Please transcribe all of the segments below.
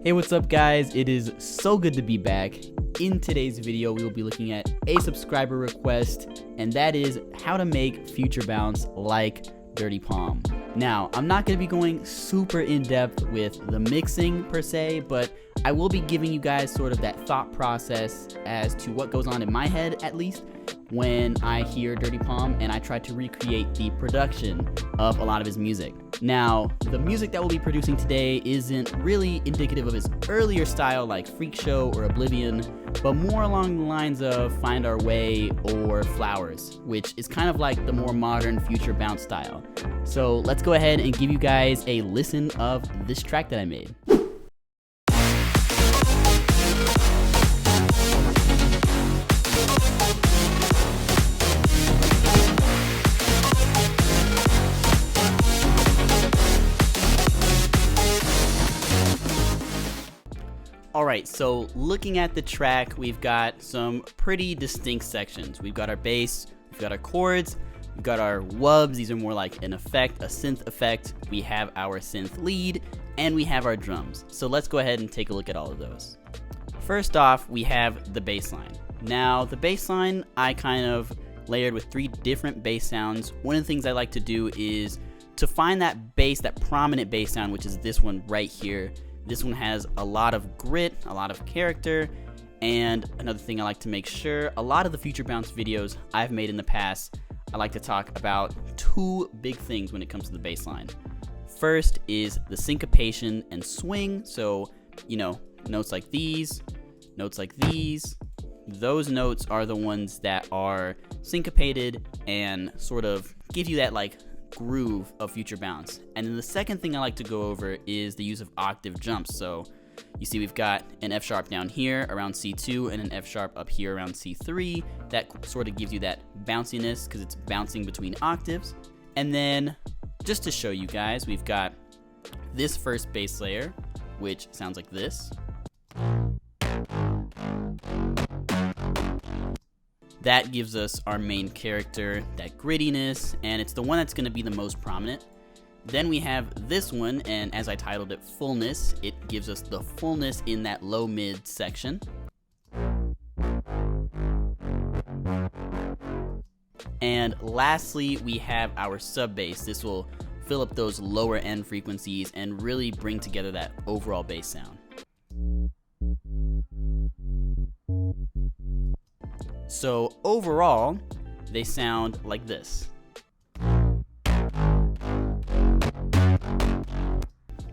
Hey, what's up guys? It is so good to be back. In today's video, we will be looking at a subscriber request, and that is how to make future bounce like Dirty Palm. Now, I'm not going to be going super in depth with the mixing per se, but I will be giving you guys sort of that thought process as to what goes on in my head, at least, when I hear Dirty Palm and I try to recreate the production of a lot of his music. Now, the music that we'll be producing today isn't really indicative of his earlier style like Freak Show or Oblivion, but more along the lines of Find Our Way or Flowers, which is kind of like the more modern future bounce style. So let's go ahead and give you guys a listen of this track that I made. Alright, so looking at the track, we've got some pretty distinct sections. We've got our bass, we've got our chords, we've got our wubs, these are more like an effect, a synth effect. We have our synth lead, and we have our drums. So let's go ahead and take a look at all of those. First off, we have the bass line. Now, the bass line, I kind of layered with 3 different bass sounds. One of the things I like to do is to find that bass, that prominent bass sound, which is this one right here. This one has a lot of grit, a lot of character, and another thing I like to make sure, a lot of the future bounce videos I've made in the past, I like to talk about 2 big things when it comes to the bass line. First is the syncopation and swing, so, you know, notes like these, notes like these, those notes are the ones that are syncopated and sort of give you that like groove of future bounce. And then the second thing I like to go over is the use of octave jumps. So you see we've got an F sharp down here around C2 and an F sharp up here around C3. That sort of gives you that bounciness because it's bouncing between octaves. And then just to show you guys, we've got this first bass layer, which sounds like this. That gives us our main character, that grittiness, and it's the one that's going to be the most prominent. Then we have this one, and as I titled it, Fullness, it gives us the fullness in that low-mid section. And lastly, we have our sub bass. This will fill up those lower end frequencies and really bring together that overall bass sound. So overall, they sound like this.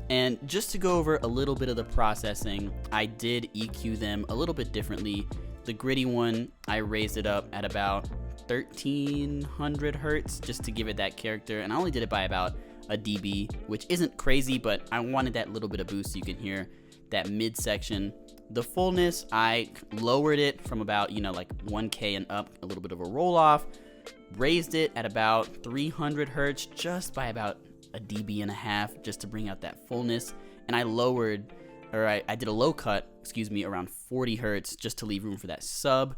And just to go over a little bit of the processing, I did EQ them a little bit differently. The gritty one, I raised it up at about 1300 hertz just to give it that character, and I only did it by about a dB, which isn't crazy, but I wanted that little bit of boost so you can hear that mid section. The fullness, I lowered it from about, like 1K and up, a little bit of a roll off, raised it at about 300 hertz, just by about a dB and a half, just to bring out that fullness. And I I did a low cut, around 40 hertz, just to leave room for that sub.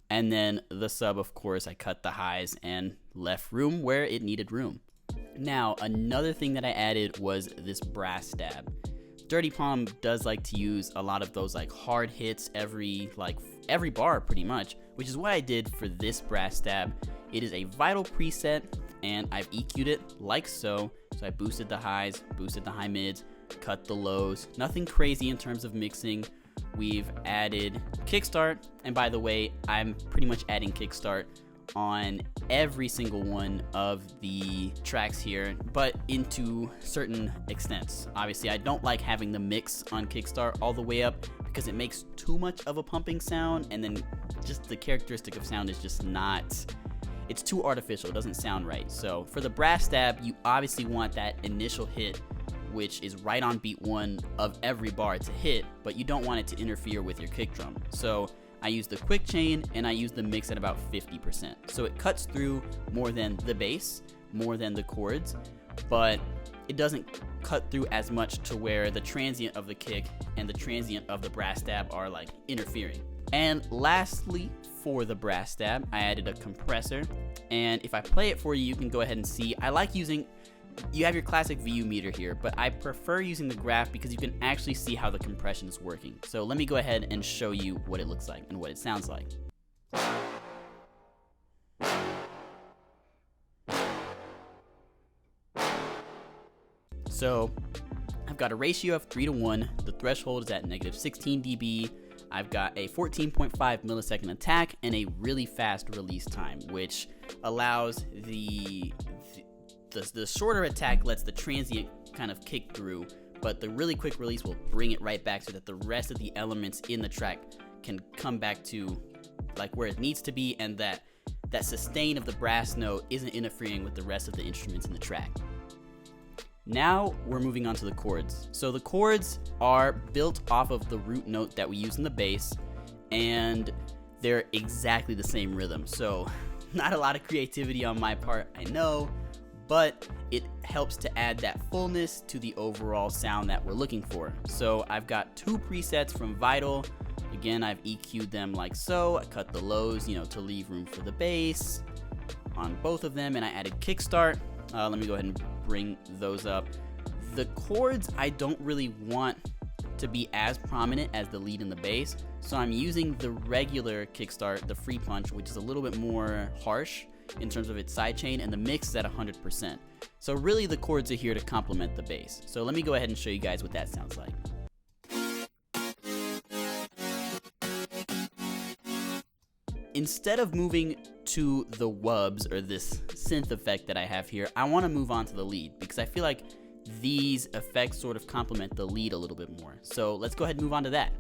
And then the sub, of course, I cut the highs and left room where it needed room. Now, another thing that I added was this brass stab. Dirty Palm does like to use a lot of those like hard hits every bar pretty much, which is what I did for this brass stab. It is a vital preset and I've EQ'd it like so. So I boosted the highs, boosted the high mids, cut the lows. Nothing crazy in terms of mixing. We've added kickstart, and by the way, I'm pretty much adding kickstart on every single one of the tracks here, but into certain extents. Obviously, I don't like having the mix on kickstart all the way up because it makes too much of a pumping sound, and then just the characteristic of sound is just not, it's too artificial, it doesn't sound right. So for the brass stab, you obviously want that initial hit, which is right on beat 1 of every bar to hit, but you don't want it to interfere with your kick drum. So I use the quick chain and I use the mix at about 50%. So it cuts through more than the bass, more than the chords, but it doesn't cut through as much to where the transient of the kick and the transient of the brass stab are like interfering. And lastly, for the brass stab, I added a compressor, and if I play it for you, you can go ahead and see I like using you have your classic VU meter here, but I prefer using the graph because you can actually see how the compression is working. So let me go ahead and show you what it looks like and what it sounds like. So I've got a ratio of 3:1. The threshold is at -16 dB. I've got a 14.5 millisecond attack and a really fast release time, which allows the shorter attack lets the transient kind of kick through, but the really quick release will bring it right back so that the rest of the elements in the track can come back to like where it needs to be, and that sustain of the brass note isn't interfering with the rest of the instruments in the track. Now we're moving on to the chords. So the chords are built off of the root note that we use in the bass, and they're exactly the same rhythm. So not a lot of creativity on my part, I know, but it helps to add that fullness to the overall sound that we're looking for. So I've got 2 presets from Vital. Again, I've EQ'd them like so. I cut the lows, to leave room for the bass on both of them, and I added kickstart. Let me go ahead and bring those up. The chords I don't really want to be as prominent as the lead and the bass, so I'm using the regular kickstart, the free punch, which is a little bit more harsh in terms of its sidechain, and the mix is at 100%. So really the chords are here to complement the bass. So let me go ahead and show you guys what that sounds like. Instead of moving to the Wubs, or this synth effect that I have here, I want to move on to the lead because I feel like these effects sort of complement the lead a little bit more. So let's go ahead and move on to that.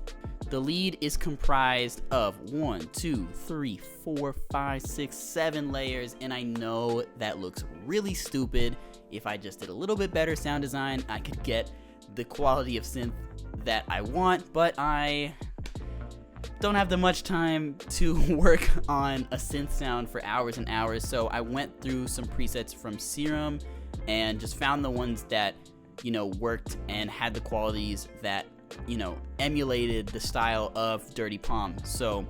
The lead is comprised of 1, 2, 3, 4, 5, 6, 7 layers, and I know that looks really stupid. If I just did a little bit better sound design, I could get the quality of synth that I want, but I don't have that much time to work on a synth sound for hours and hours, so I went through some presets from Serum and just found the ones that worked and had the qualities that emulated the style of Dirty Palm. So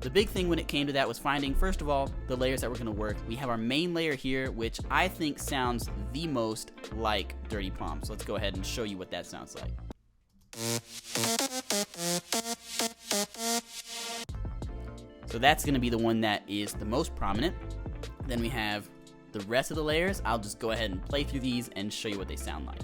the big thing when it came to that was finding, first of all, the layers that were going to work. We have our main layer here, which I think sounds the most like Dirty Palm, so let's go ahead and show you what that sounds like. So that's going to be the one that is the most prominent. Then we have the rest of the layers. I'll just go ahead and play through these and show you what they sound like.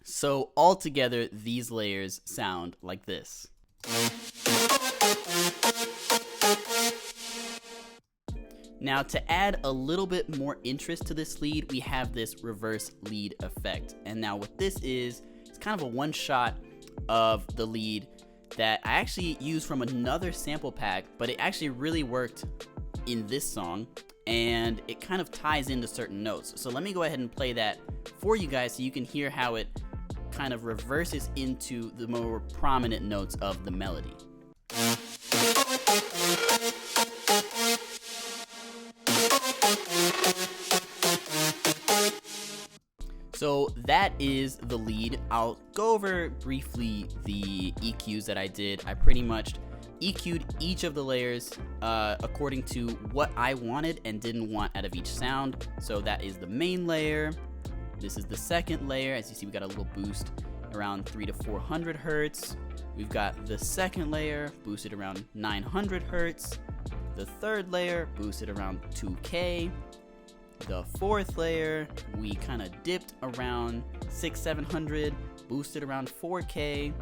So altogether, these layers sound like this. Now to add a little bit more interest to this lead, we have this reverse lead effect. And now what this is, it's kind of a one shot of the lead that I actually used from another sample pack, but it actually really worked in this song, and it kind of ties into certain notes. So let me go ahead and play that for you guys so you can hear how it kind of reverses into the more prominent notes of the melody. So that is the lead. I'll go over briefly the EQs that I did. I pretty much EQ'd each of the layers according to what I wanted and didn't want out of each sound. So that is the main layer. This is the second layer. As you see, we got a little boost around 300 to 400 hertz. We've got the second layer boosted around 900 hertz. The third layer boosted around 2K. The fourth layer, we kind of dipped around 600-700, boosted around 4K.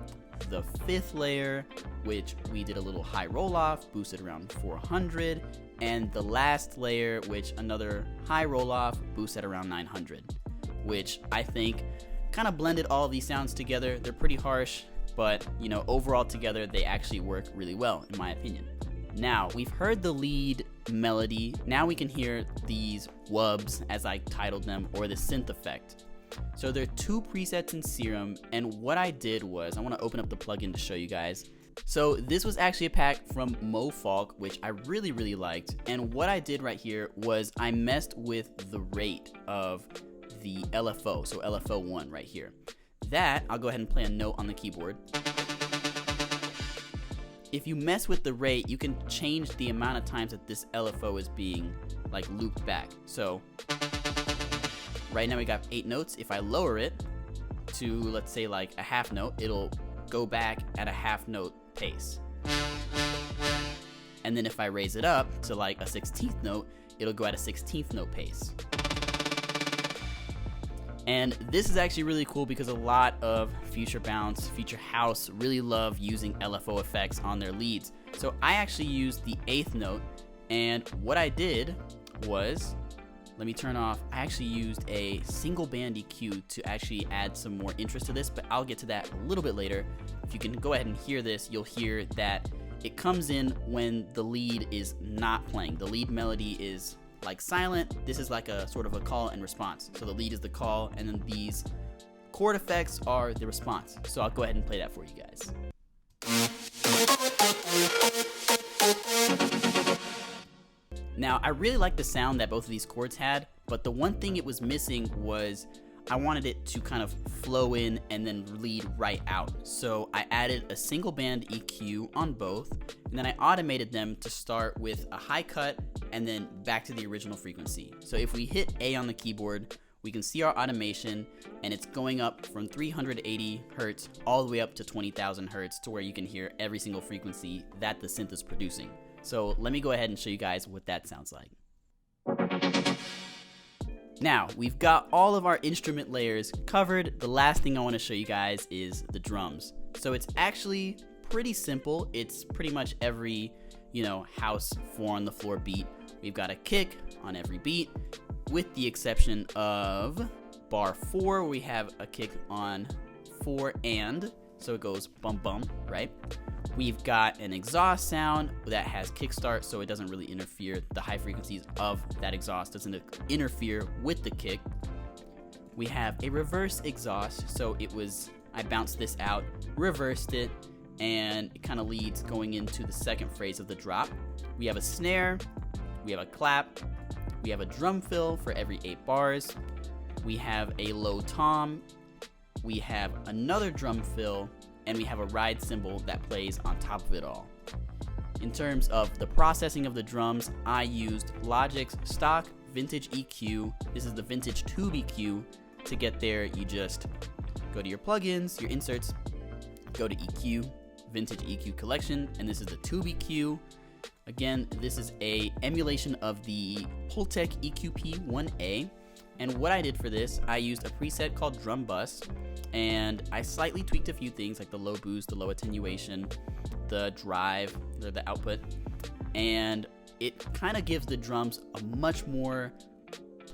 The fifth layer, which we did a little high roll off, boosted around 400. And the last layer, which another high roll off, boosted around 900. Which I think kind of blended all of these sounds together. They're pretty harsh, but overall together they actually work really well in my opinion. Now we've heard the lead melody. Now we can hear these wubs, as I titled them, or the synth effect. So there are 2 presets in Serum, and what I did was, I want to open up the plugin to show you guys. So this was actually a pack from MoFolk, which I really liked. And what I did right here was I messed with the rate of the LFO, so LFO1 right here. That, I'll go ahead and play a note on the keyboard. If you mess with the rate, you can change the amount of times that this LFO is being like looped back. So right now we got 8 notes. If I lower it to, let's say, like a half note, it'll go back at a half note pace. And then if I raise it up to like a 16th note, it'll go at a 16th note pace. And this is actually really cool because a lot of future bounce, future house really love using LFO effects on their leads. So I actually used the 8th note, and what I did was, let me turn off, I actually used a single band EQ to actually add some more interest to this, but I'll get to that a little bit later. If you can go ahead and hear this, you'll hear that it comes in when the lead is not playing. The lead melody is like silent. This is like a sort of a call and response. So the lead is the call, and then these chord effects are the response. So I'll go ahead and play that for you guys. Now, I really like the sound that both of these chords had, but the one thing it was missing was I wanted it to kind of flow in and then lead right out. So I added a single band EQ on both, and then I automated them to start with a high cut and then back to the original frequency. So if we hit A on the keyboard, we can see our automation, and it's going up from 380 hertz all the way up to 20,000 hertz to where you can hear every single frequency that the synth is producing. So let me go ahead and show you guys what that sounds like. Now, we've got all of our instrument layers covered. The last thing I want to show you guys is the drums. So it's actually pretty simple. It's pretty much every, house 4 on the floor beat. We've got a kick on every beat, with the exception of bar 4, where we have a kick on 4 and, so it goes bum bum, right? We've got an exhaust sound that has kickstart, so it doesn't really interfere. The high frequencies of that exhaust doesn't interfere with the kick. We have a reverse exhaust, so I bounced this out, reversed it, and it kind of leads going into the second phrase of the drop. We have a snare, we have a clap, we have a drum fill for every 8 bars, we have a low tom, we have another drum fill, and we have a ride cymbal that plays on top of it all. In terms of the processing of the drums, I used Logic's stock vintage EQ. This is the vintage tube EQ. To get there, you just go to your plugins, your inserts, go to EQ, vintage EQ collection, and this is the tube EQ. Again, this is a emulation of the Pultec EQP1A. And what I did for this, I used a preset called Drum Bus, and I slightly tweaked a few things like the low boost, the low attenuation, the drive, the output, and it kind of gives the drums a much more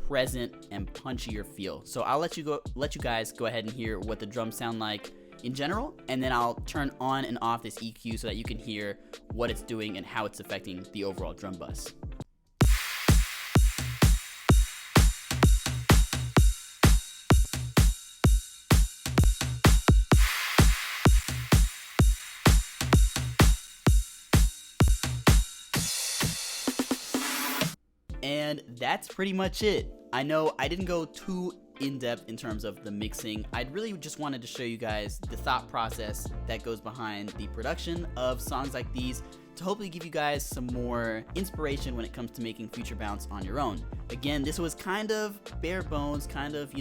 present and punchier feel. So I'll let you guys go ahead and hear what the drums sound like in general, and then I'll turn on and off this EQ so that you can hear what it's doing and how it's affecting the overall drum bus. And that's pretty much it. I know I didn't go too in-depth in terms of the mixing. I really just wanted to show you guys the thought process that goes behind the production of songs like these, to hopefully give you guys some more inspiration when it comes to making future bounce on your own. Again, this was kind of bare bones, kind of,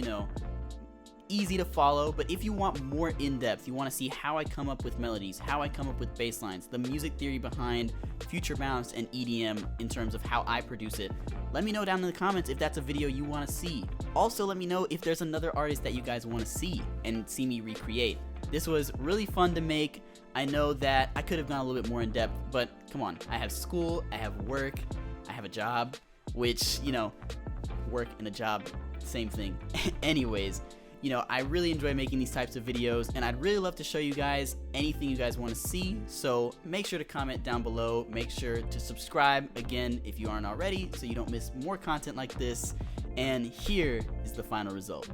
easy to follow, but if you want more in-depth, you want to see how I come up with melodies, how I come up with bass lines, the music theory behind future bounce and EDM in terms of how I produce it, let me know down in the comments if that's a video you want to see. Also, let me know if there's another artist that you guys want to see and see me recreate. This was really fun to make. I know that I could have gone a little bit more in depth, but come on, I have school, I have work, I have a job, which, work and a job, same thing. Anyways, I really enjoy making these types of videos, and I'd really love to show you guys anything you guys want to see, so make sure to comment down below. Make sure to subscribe, again, if you aren't already, so you don't miss more content like this, and here is the final result.